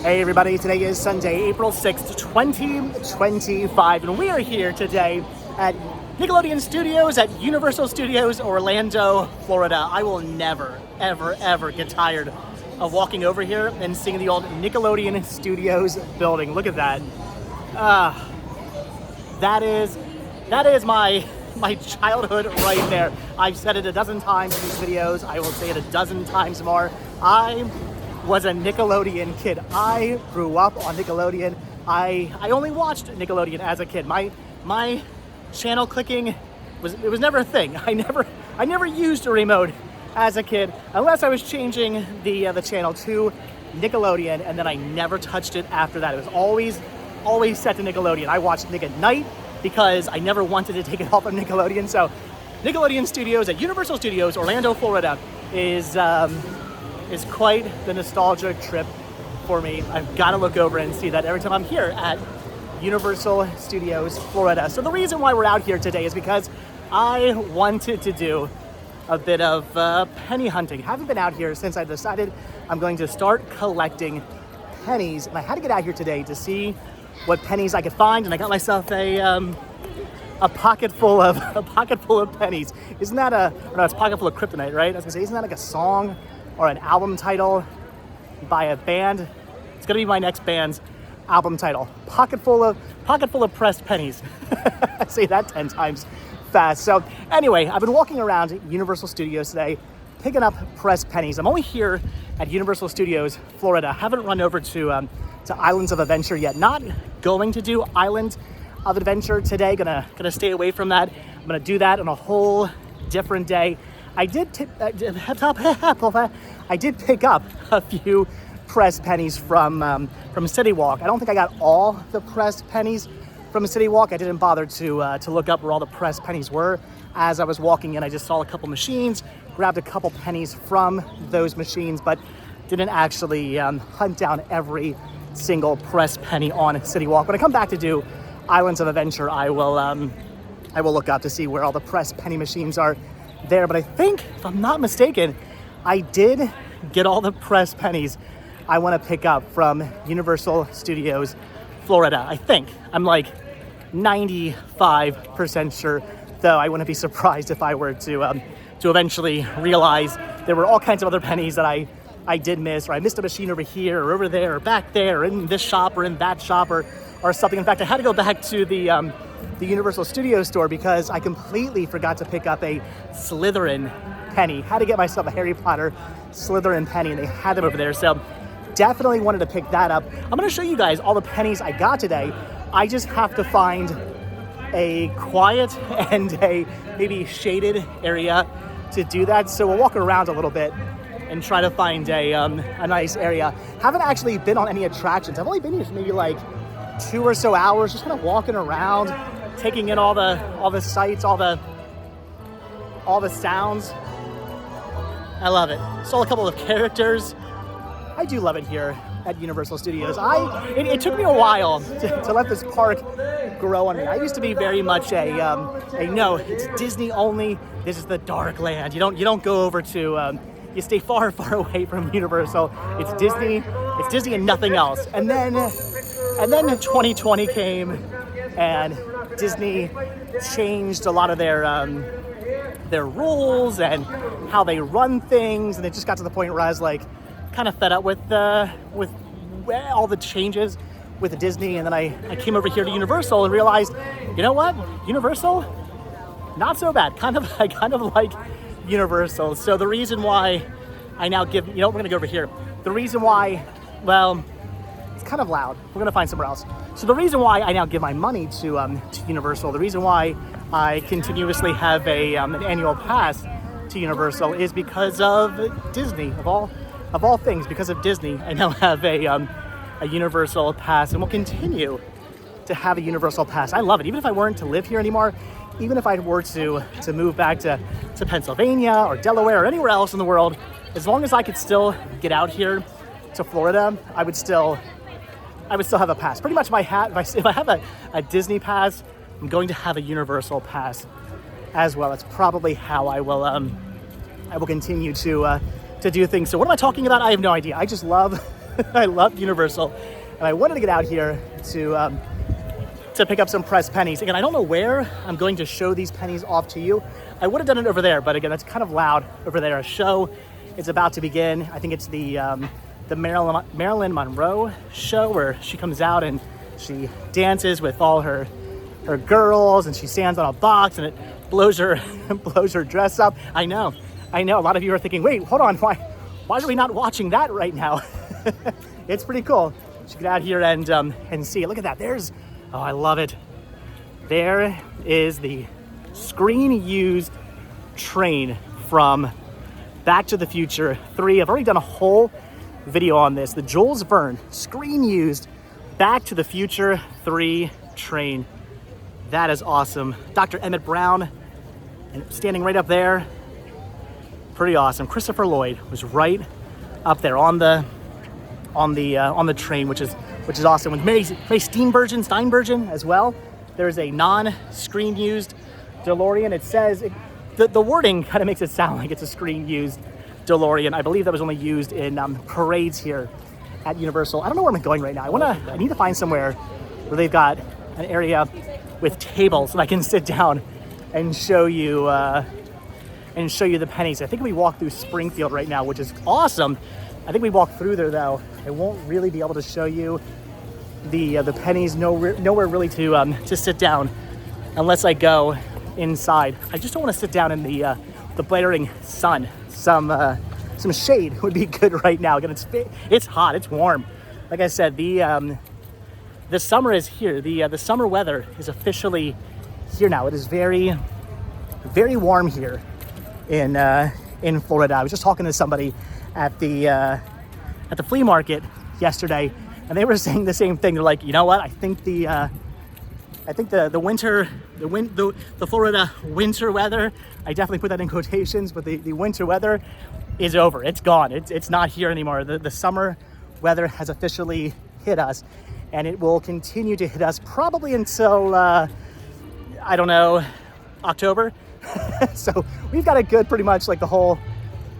Hey everybody, today is Sunday, April 6th, 2025, and we are here today at Nickelodeon Studios at Universal Studios, Orlando, Florida. I will never, ever get tired of walking over here and seeing the old Nickelodeon Studios building. Look at that. That is my childhood right there. I've said it a dozen times in these videos. I will say it a dozen times more. I was a Nickelodeon kid. I grew up on Nickelodeon. I only watched Nickelodeon as a kid. My channel clicking was never a thing. I never used a remote as a kid unless I was changing the channel to Nickelodeon, and then I never touched it after that. It was always set to Nickelodeon. I watched Nick at night because I never wanted to take it off of Nickelodeon. So Nickelodeon Studios at Universal Studios, Orlando, Florida is quite the nostalgia trip for me. I've got to look over and see that every time I'm here at Universal Studios, Florida. So the reason why we're out here today is because I wanted to do a bit of penny hunting. Haven't been out here since I decided I'm going to start collecting pennies, and I had to get out here today to see what pennies I could find, and I got myself a pocket full of pennies. Isn't that it's a pocket full of kryptonite, right? I was gonna say, isn't that like a song or an album title by a band? It's gonna be my next band's album title. Pocket full of pressed pennies. I say that 10 times fast. So anyway, I've been walking around Universal Studios today, picking up pressed pennies. I'm only here at Universal Studios, Florida. Haven't run over to Islands of Adventure yet. Not going to do Island of Adventure today. Gonna stay away from that. I'm gonna do that on a whole different day. I did pick up a few pressed pennies from City Walk. I don't think I got all the pressed pennies from City Walk. I didn't bother to look up where all the pressed pennies were. As I was walking in, I just saw a couple machines, grabbed a couple pennies from those machines, but didn't actually hunt down every single pressed penny on City Walk. When I come back to do Islands of Adventure, I will look up to see where all the pressed penny machines are there. But I think, if I'm not mistaken, I did get all the pressed pennies I want to pick up from Universal Studios, Florida. I think. I'm like 95% sure, though I wouldn't be surprised if I were to eventually realize there were all kinds of other pennies that I did miss, or I missed a machine over here or over there or back there or in this shop or in that shop or something. In fact, I had to go back to the Universal Studios store because I completely forgot to pick up a Slytherin penny. Had to get myself a Harry Potter Slytherin penny, and they had them over there. So definitely wanted to pick that up. I'm going to show you guys all the pennies I got today. I just have to find a quiet and a maybe shaded area to do that. So we'll walk around a little bit and try to find a nice area. Haven't actually been on any attractions. I've only been here for maybe like 2 or so hours, just kind of walking around, taking in all the sights, all the sounds. I love it. Saw a couple of characters. I do love it here at Universal Studios. It took me a while to let this park grow on me. I used to be very much a no, it's Disney only. This is the dark land. You don't go over to you stay far away from Universal. It's Disney and nothing else. And then 2020 came, and Disney changed a lot of their rules and how they run things, and it just got to the point where I was like kind of fed up with all the changes with Disney. And then I came over here to Universal and realized, you know what, Universal, not so bad. I kind of like Universal. So the reason why I now give, we're gonna go over here. The reason why, well, it's kind of loud. We're gonna find somewhere else. So the reason why I now give my money to Universal, the reason why I continuously have an annual pass to Universal is because of Disney. Of all things, because of Disney, I now have a Universal pass, and will continue to have a Universal pass. I love it. Even if I weren't to live here anymore, even if I were to move back to Pennsylvania or Delaware or anywhere else in the world, as long as I could still get out here to Florida, I would still have a pass. Pretty much if I have a Disney pass, I'm going to have a Universal pass as well. It's probably how I will continue to do things. So what am I talking about? I have no idea. I just love I love Universal, and I wanted to get out here to pick up some pressed pennies. Again, I don't know where I'm going to show these pennies off to you. I would have done it over there, but again, it's kind of loud over there. A show is about to begin. I think it's the Marilyn Monroe show, where she comes out and she dances with all her girls, and she stands on a box, and it blows her dress up. I know. A lot of you are thinking, wait, hold on, why are we not watching that right now? It's pretty cool. You should get out here and see it. Look at that. Oh, I love it. There is the screen-used train from Back to the Future 3. I've already done a whole video on this. The Jules Verne screen-used Back to the Future 3 train. That is awesome. Dr. Emmett Brown, and standing right up there. Pretty awesome. Christopher Lloyd was right up there on the train, which is awesome. With Mary Steenburgen as well. There's a non-screen used DeLorean. It says the wording kind of makes it sound like it's a screen used DeLorean. I believe that was only used in parades here at Universal. I don't know where I'm going right now. I need to find somewhere where they've got an area with tables that I can sit down and show you the pennies. I think we walk through Springfield right now, which is awesome. I think we walk through there though. I won't really be able to show you the pennies. Nowhere really to sit down unless I go inside. I just don't want to sit down in the blaring sun. Some shade would be good right now. Again, it's hot. It's warm. Like I said, the summer is here. The summer weather is officially here now. It is very, very warm here in Florida. I was just talking to somebody at the flea market yesterday, and they were saying the same thing. They're like, you know what? I think the Florida winter weather, I definitely put that in quotations, but the winter weather is over. It's gone. It's not here anymore. The summer weather has officially hit us, and it will continue to hit us probably until I don't know, October. So we've got it good pretty much like the whole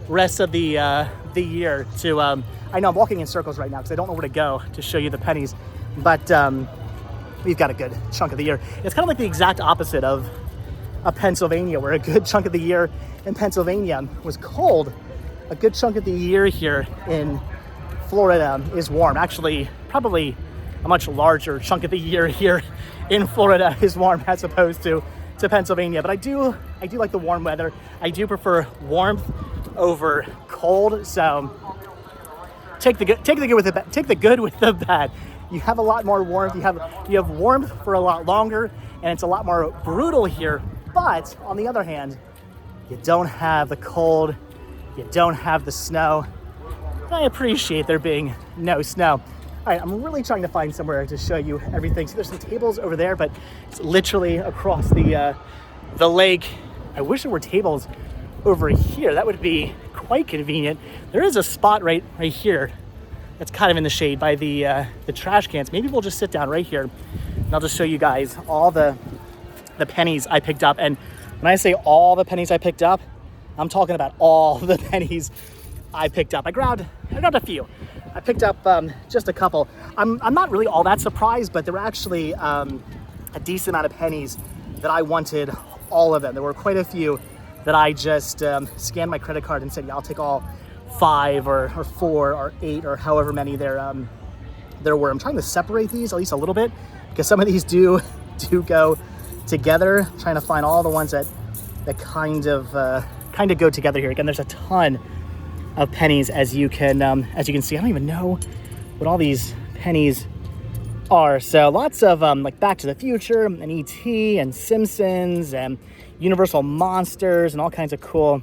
rest of the year to I know I'm walking in circles right now because I don't know where to go to show you the pennies, but we've got a good chunk of the year. It's kind of like the exact opposite of Pennsylvania, where a good chunk of the year in Pennsylvania was cold. A good chunk of the year here in Florida is warm. Actually, probably a much larger chunk of the year here in Florida is warm as opposed to Pennsylvania. But I do like the warm weather. I do prefer warmth over cold. So take the good with the bad. Take the good with the bad. You have a lot more warmth. You have warmth for a lot longer, and it's a lot more brutal here. But on the other hand, you don't have the cold. You don't have the snow. I appreciate there being no snow. All right, I'm really trying to find somewhere to show you everything. So there's some tables over there, but it's literally across the lake. I wish there were tables over here. That would be quite convenient. There is a spot right here that's kind of in the shade by the trash cans. Maybe we'll just sit down right here, and I'll just show you guys all the pennies I picked up. And when I say all the pennies I picked up, I'm talking about all the pennies I picked up. I grabbed a few. I picked up just a couple. I'm not really all that surprised, but there were actually a decent amount of pennies that I wanted all of them. There were quite a few that I just scanned my credit card and said, yeah, I'll take all 5 or 4 or 8 or however many there were. I'm trying to separate these at least a little bit because some of these do go together. I'm trying to find all the ones that kind of go together here. Again, there's a ton of pennies as you can see. I don't even know what all these pennies are. So lots of like Back to the Future and E.T. and Simpsons and Universal Monsters and all kinds of cool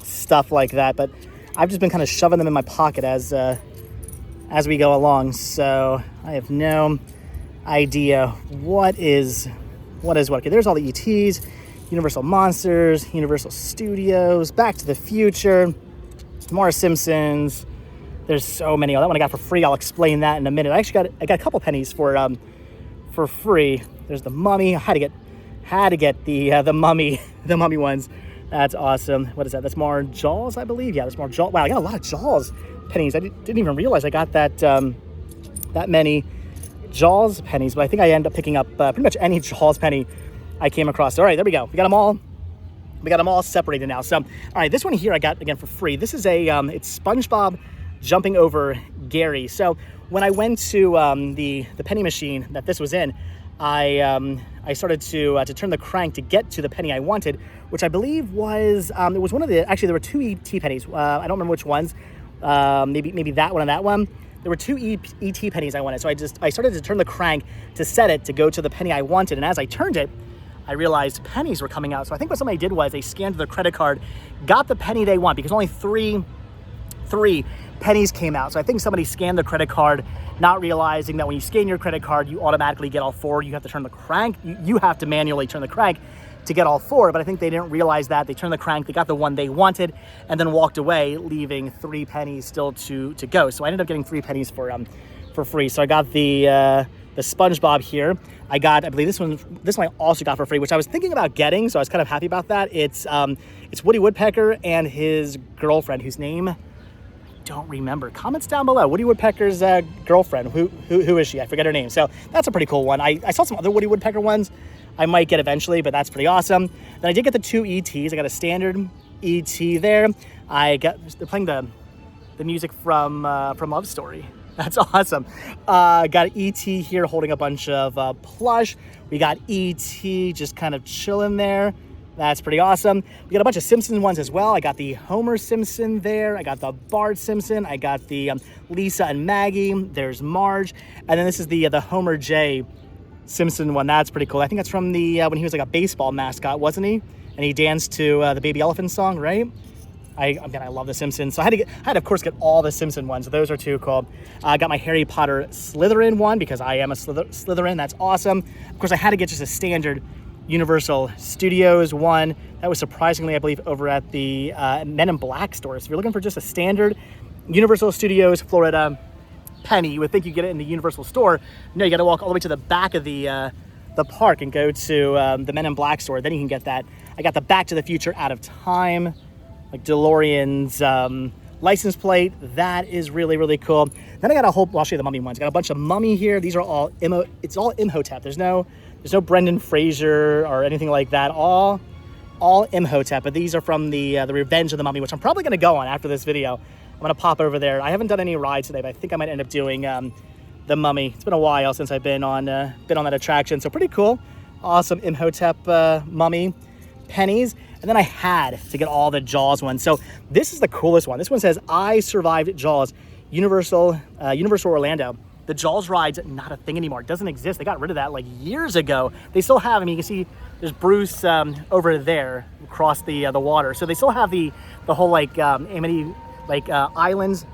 stuff like that. But I've just been kind of shoving them in my pocket as we go along. So I have no idea what is what. Okay, there's all the E.T.s, Universal Monsters, Universal Studios, Back to the Future, more Simpsons. There's so many. Oh, that one I got for free. I'll explain that in a minute. I got a couple pennies for free. There's the Mummy. I had to get the Mummy ones That's awesome. What is that? That's more Jaws, I believe. Yeah, that's more Jaws. Wow, I got a lot of Jaws pennies. I didn't even realize I got that that many Jaws pennies, but I think I end up picking up pretty much any Jaws penny I came across. All right, there we go. We got them all. We got them all separated now. So, all right, this one here I got again for free. This is a it's SpongeBob jumping over Gary. So when I went to the penny machine that this was in, I started to turn the crank to get to the penny I wanted, which I believe was it was one of the, actually there were two ET pennies. I don't remember which ones. Maybe that one and that one. There were two ET pennies I wanted, so I started to turn the crank to set it to go to the penny I wanted, and as I turned it, I realized pennies were coming out. So I think what somebody did was they scanned their credit card, got the penny they want, because only three pennies came out. So I think somebody scanned the credit card, not realizing that when you scan your credit card, you automatically get all four. You have to turn the crank. You have to manually turn the crank to get all four, but I think they didn't realize that. They turned the crank, they got the one they wanted, and then walked away, leaving 3 pennies still to go. So I ended up getting 3 pennies for free. So I got the SpongeBob here. I believe this one I also got for free, which I was thinking about getting, so I was kind of happy about that. It's Woody Woodpecker and his girlfriend, whose name I don't remember. Comments down below. Woody Woodpecker's girlfriend. Who is she? I forget her name. So that's a pretty cool one. I saw some other Woody Woodpecker ones I might get eventually, but that's pretty awesome. Then I did get the 2 ETs. I got a standard ET there. They're playing the music from Love Story. That's awesome. Got ET here holding a bunch of plush. We got ET just kind of chilling there. That's pretty awesome. We got a bunch of Simpsons ones as well. I got the Homer Simpson there. I got the Bart Simpson. I got the Lisa and Maggie. There's Marge. And then this is the Homer J Simpson one. That's pretty cool. I think that's from the when he was like a baseball mascot, wasn't he? And he danced to the Baby Elephant song, right? I love the Simpsons, so I had to of course get all the Simpson ones. So those are too cool. I got my Harry Potter Slytherin one because I am a Slytherin. That's awesome. Of course, I had to get just a standard Universal Studios one. That was surprisingly, I believe, over at the Men in Black store. So if you're looking for just a standard Universal Studios Florida penny, you would think you get it in the Universal store. No, you got to walk all the way to the back of the park and go to the Men in Black store. Then you can get that. I got the Back to the Future Out of Time, like DeLorean's license plate. That is really, really cool. Then I got I'll show you the Mummy ones. I got a bunch of Mummy here. These are all it's all Imhotep. There's no Brendan Fraser or anything like that. All Imhotep. But these are from the Revenge of the Mummy, which I'm probably going to go on after this video. I'm going to pop over there. I haven't done any rides today, but I think I might end up doing the Mummy. It's been a while since I've been on that attraction. So pretty cool. Awesome Imhotep Mummy pennies. And then I had to get all the Jaws ones. So this is the coolest one. This one says, I survived Jaws, Universal Orlando. The Jaws ride's not a thing anymore. It doesn't exist. They got rid of that like years ago. They still have, I mean, you can see there's Bruce over there across the water. So they still have the whole like Amity islands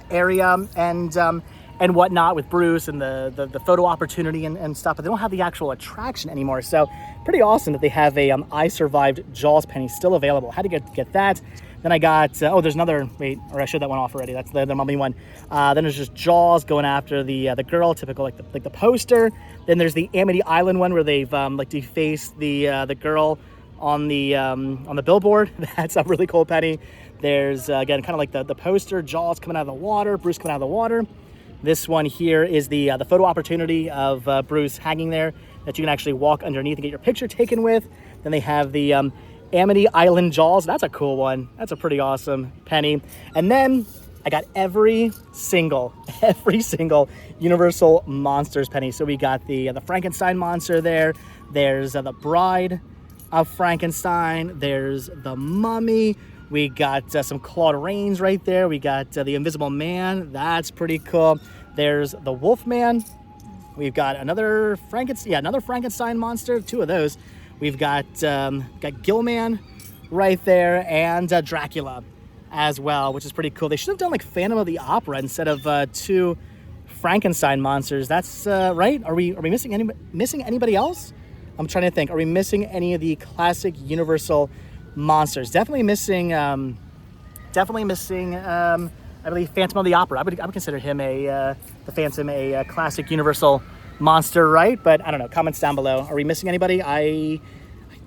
area and whatnot with Bruce and the photo opportunity and stuff, but they don't have the actual attraction anymore. So pretty awesome that they have a I Survived Jaws penny still available. Had to get that. Then I got there's another, or I showed that one off already. That's the Mummy one. Then there's just Jaws going after the girl, typical like the poster. Then there's the Amity Island one where they've defaced the girl on the billboard. That's a really cool penny. There's again kind of like the poster, Jaws coming out of the water, Bruce coming out of the water. This one here is the photo opportunity of Bruce hanging there that you can actually walk underneath and get your picture taken with. Then they have the Amity Island Jaws. That's a cool one. That's a pretty awesome penny. And then I got every single Universal Monsters penny. So we got the Frankenstein monster there. There's the Bride of Frankenstein. There's the Mummy. We got some Claude Rains right there. We got the Invisible Man. That's pretty cool. There's the Wolfman. We've got another Frankenstein monster. 2 of those. We've got Gilman right there and Dracula as well, which is pretty cool. They should have done like Phantom of the Opera instead of 2 Frankenstein monsters. That's right. Are we missing anybody else? I'm trying to think. Are we missing any of the classic Universal monsters? Definitely missing. I believe Phantom of the Opera. I would consider him the Phantom a classic Universal monster, right? But I don't know. Comments down below. Are we missing anybody? I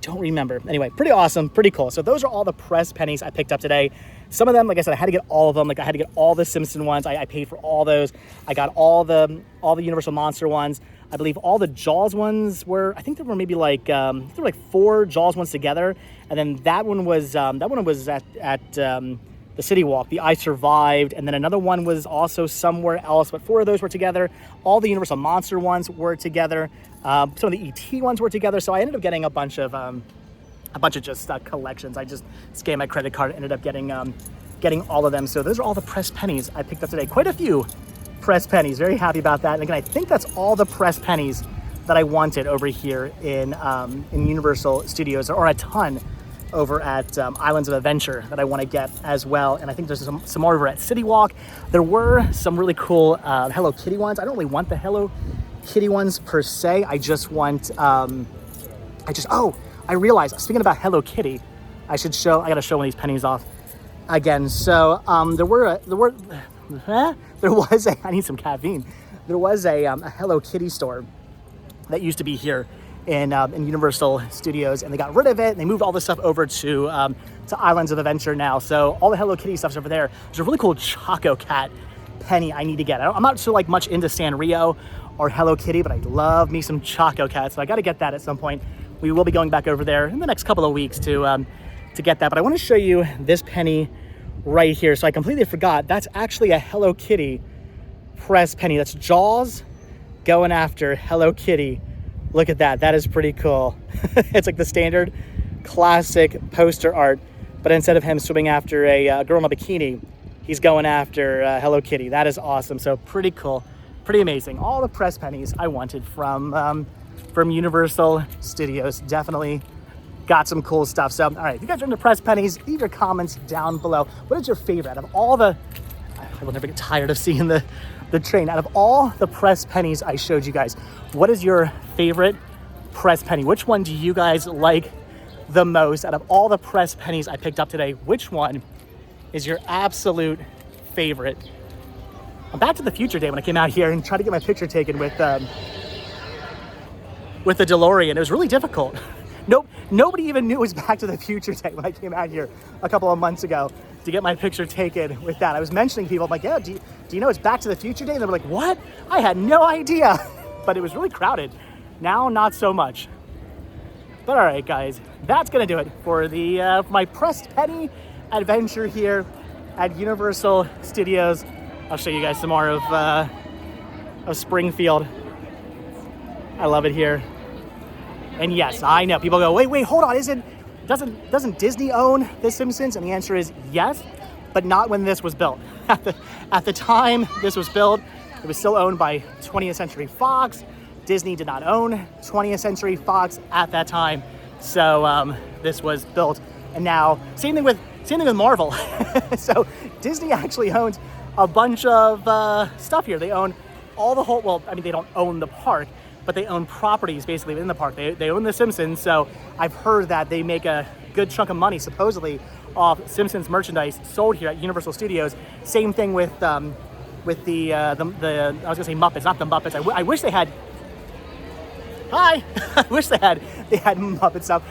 don't remember. Anyway, pretty awesome, pretty cool. So those are all the press pennies I picked up today. Some of them, like I said, I had to get all of them. Like I had to get all the Simpson ones. I paid for all those. I got all the Universal Monster ones. I believe all the Jaws ones were, I think there were maybe like, there were like 4 Jaws ones together. And then that one was at the City Walk, the I Survived, and then another one was also somewhere else, but 4 of those were together. All the Universal Monster ones were together. Some of the ET ones were together. So I ended up getting a bunch of just collections. I just scanned my credit card, ended up getting all of them. So those are all the press pennies I picked up today. Quite a few press pennies. Very happy about that. And again, I think that's all the press pennies that I wanted over here in Universal Studios, or a ton over at Islands of Adventure that I want to get as well. And I think there's some more over at City Walk. There were some really cool Hello Kitty ones. I don't really want the Hello Kitty ones per se. I just want, I realized, speaking about Hello Kitty, I gotta show one of these pennies off again. So I need some caffeine. There was a Hello Kitty store that used to be here in Universal Studios, and they got rid of it and they moved all this stuff over to Islands of Adventure now. So all the Hello Kitty stuff's over there. There's a really cool Choco Cat penny I need to get. I'm not so much into Sanrio or Hello Kitty, but I love me some Choco Cat, so I got to get that at some point. We will be going back over there in the next couple of weeks to get that. But I want to show you this penny right here. So I completely forgot. That's actually a Hello Kitty press penny. That's Jaws going after Hello Kitty. Look at that. That is pretty cool. It's like the standard classic poster art, but instead of him swimming after a girl in a bikini, he's going after Hello Kitty. That is awesome. So pretty cool, pretty amazing. All the press pennies I wanted from Universal Studios. Definitely got some cool stuff. So, all right, if you guys are into press pennies, leave your comments down below. What is your favorite out of all the, I will never get tired of seeing the train. Out of all the press pennies I showed you guys, what is your favorite press penny? Which one do you guys like the most? Out of all the press pennies I picked up today, which one is your absolute favorite? On Back to the Future Day, when I came out here and tried to get my picture taken with the DeLorean, it was really difficult. Nobody even knew it was Back to the Future Day when I came out here a couple of months ago to get my picture taken with that. I was mentioning people, I'm like, yeah, do you know it's Back to the Future Day? And they were like, what? I had no idea. But it was really crowded. Now, not so much. But all right, guys, that's gonna do it for my pressed penny adventure here at Universal Studios. I'll show you guys some more of Springfield. I love it here. And yes, I know people go, wait, hold on, doesn't Disney own The Simpsons? And the answer is yes, but not when this was built. At the time this was built, it was still owned by 20th Century Fox. Disney did not own 20th Century Fox at that time. So this was built, and now same thing with Marvel. So Disney actually owns a bunch of stuff here. They own they don't own the park, but they own properties basically within the park. They own The Simpsons, so I've heard that they make a good chunk of money supposedly off Simpsons merchandise sold here at Universal Studios. Same thing with the I was gonna say Muppets, not the Muppets. I wish they had. Hi, I wish they had Muppet stuff.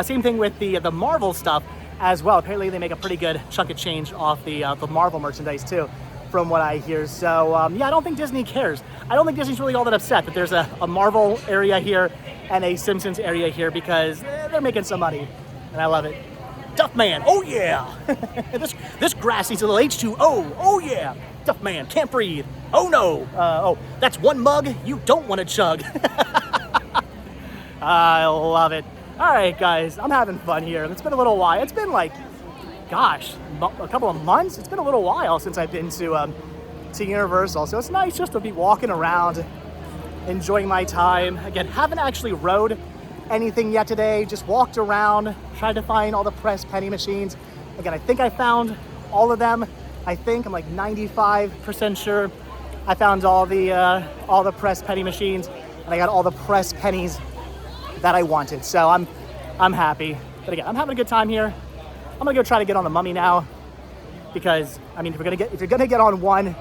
Same thing with the Marvel stuff as well. Apparently they make a pretty good chunk of change off the Marvel merchandise too, from what I hear. So yeah, I don't think Disney cares. I don't think Disney's really all that upset that there's a Marvel area here and a Simpsons area here, because they're making some money, and I love it. Duffman, oh yeah. this grass needs a little H2O, oh yeah. Duffman, can't breathe, oh no. That's one mug you don't want to chug. I love it. All right, guys, I'm having fun here. It's been a little while. It's been like, gosh, a couple of months. It's been a little while since I've been to Universal, so it's nice just to be walking around, enjoying my time. Again, haven't actually rode anything yet today. Just walked around, tried to find all the press penny machines. Again, I think I found all of them. I'm like 95% sure I found all the press penny machines, and I got all the press pennies that I wanted. So I'm happy. But again, I'm having a good time here. I'm gonna go try to get on the Mummy now, because I mean, if you're gonna get on one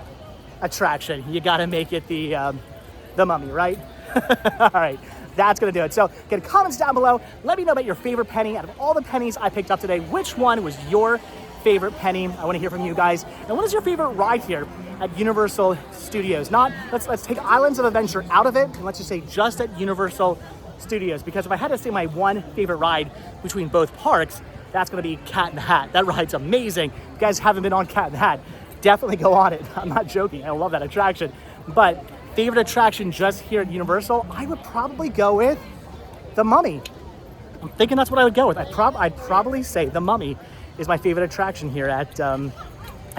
attraction, you gotta make it the Mummy, right? All right, that's gonna do it. So get comments down below. Let me know about your favorite penny. Out of all the pennies I picked up today, which one was your favorite penny? I want to hear from you guys. And what is your favorite ride here at Universal Studios? Not, let's take Islands of Adventure out of it, and let's just say just at Universal Studios. Because if I had to say my one favorite ride between both parks, that's gonna be Cat in the Hat. That ride's amazing. If you guys haven't been on Cat in the Hat, definitely go on it. I'm not joking, I love that attraction. But favorite attraction just here at Universal, I would probably go with The Mummy. I'm thinking that's what I would go with. I'd probably say The Mummy is my favorite attraction here at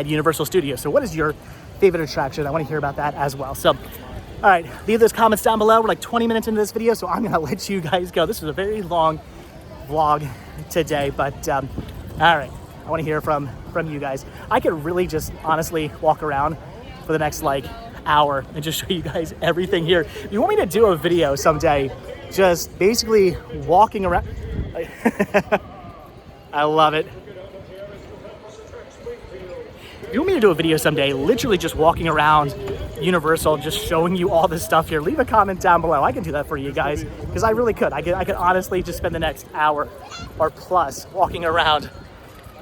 Universal Studios. So what is your favorite attraction? I want to hear about that as well. So, all right, leave those comments down below. We're like 20 minutes into this video, so I'm gonna let you guys go. This was a very long vlog today, but all right, I want to hear from you guys. I could really just honestly walk around for the next like hour and just show you guys everything here. If you want me to do a video someday, just basically walking around. I love it. If you want me to do a video someday, literally just walking around Universal, just showing you all this stuff here, leave a comment down below. I can do that for you guys, because I really could. I could honestly just spend the next hour or plus walking around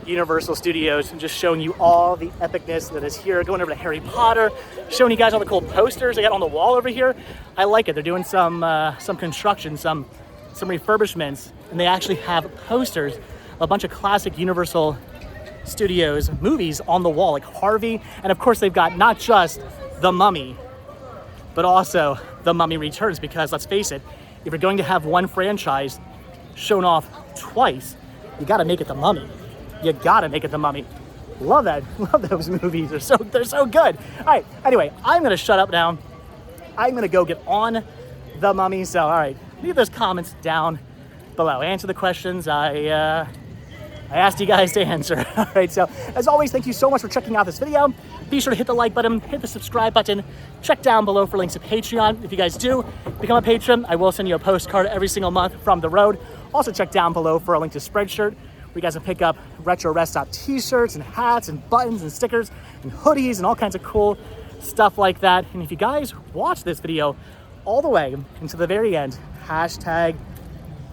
Universal Studios and just showing you all the epicness that is here, going over to Harry Potter, showing you guys all the cool posters they got on the wall over here. I like it. They're doing some construction, some refurbishments, and they actually have posters, a bunch of classic Universal Studios movies on the wall, like Harvey, and of course they've got not just The Mummy, but also The Mummy Returns, because let's face it, if you're going to have one franchise shown off twice, you gotta make it The Mummy. You gotta make it The Mummy. Love that. Love those movies. They're so good. All right. Anyway, I'm gonna shut up now. I'm gonna go get on The Mummy. So, all right, leave those comments down below. Answer the questions I asked you guys to answer. All right. So, as always, thank you so much for checking out this video. Be sure to hit the like button, hit the subscribe button. Check down below for links to Patreon. If you guys do become a patron, I will send you a postcard every single month from the road. Also, check down below for a link to Spreadshirt, where you guys can pick up retro rest stop t-shirts and hats and buttons and stickers and hoodies and all kinds of cool stuff like that. And if you guys watch this video all the way into the very end, hashtag,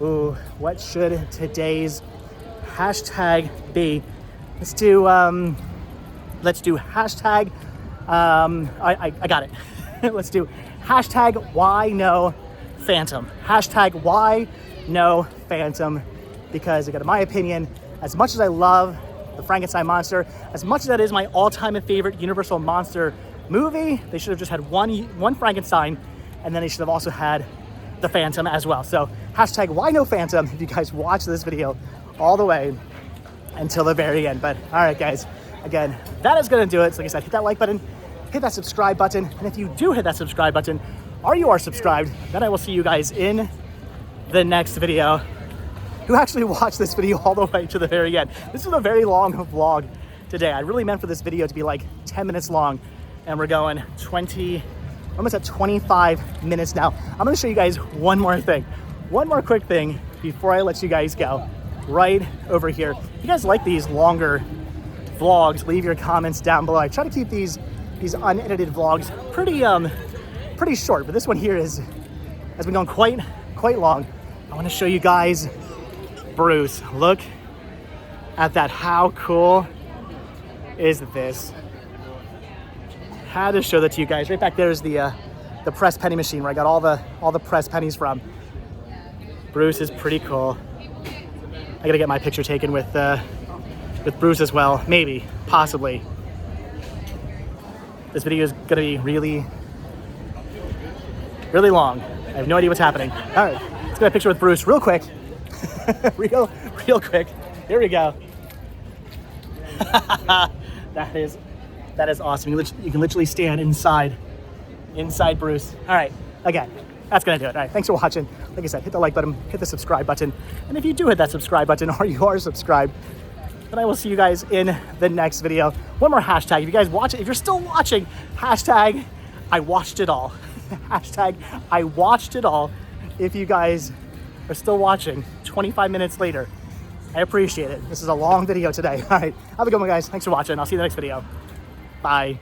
ooh, what should today's hashtag be? Let's do hashtag, I got it. Let's do hashtag why no Phantom. Hashtag why no Phantom. Because again, in my opinion, as much as I love the Frankenstein monster, as much as that is my all-time favorite Universal monster movie, they should have just had one Frankenstein, and then they should have also had the Phantom as well. So hashtag why no Phantom if you guys watch this video all the way until the very end. But all right, guys, again, that is gonna do it. So like I said, hit that like button, hit that subscribe button, and if you do hit that subscribe button, or you are subscribed, then I will see you guys in the next video. Who actually watched this video all the way to the very end. This is a very long vlog today. I really meant for this video to be like 10 minutes long, and we're going almost at 25 minutes now. I'm gonna show you guys one more thing. One more quick thing before I let you guys go. Right over here. If you guys like these longer vlogs, leave your comments down below. I try to keep these unedited vlogs pretty short, but this one here has been going quite long. I wanna show you guys Bruce. Look at that. How cool is this? Had to show that to you guys. Right back there is the press penny machine where I got all the press pennies from. Bruce is pretty cool. I gotta get my picture taken with Bruce as well. Maybe, possibly. This video is gonna be really long. I have no idea what's happening. All right, let's get a picture with Bruce real quick. real quick. Here we go. That is awesome. You can literally stand inside Bruce. All right, again, that's gonna do it. All right, thanks for watching. Like I said, hit the like button, hit the subscribe button, and if you do hit that subscribe button or you are subscribed, then I will see you guys in the next video. One more hashtag. If you guys watch it, if you're still watching, hashtag I watched it all. Hashtag I watched it all. If you guys are still watching 25 minutes later, I appreciate it. This is a long video today. All right, have a good one, guys. Thanks for watching. I'll see you in the next video. Bye.